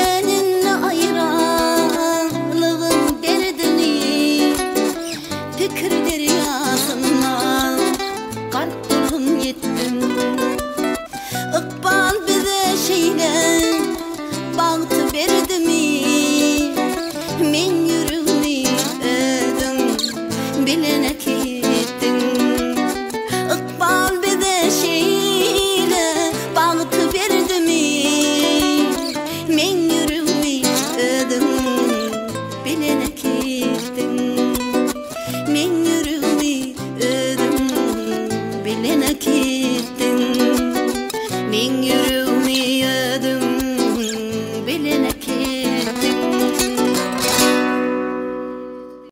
seninle ayrılığın derdini fikir deryasına kalp bulun yettim. Iqbal bize şeyle bağıtı verdi mi? Men yüreğimi ödüm bilene kettin. Iqbal bize şeyle bağıtı verdi mi? Men yüreğimi ödüm bilene kettin.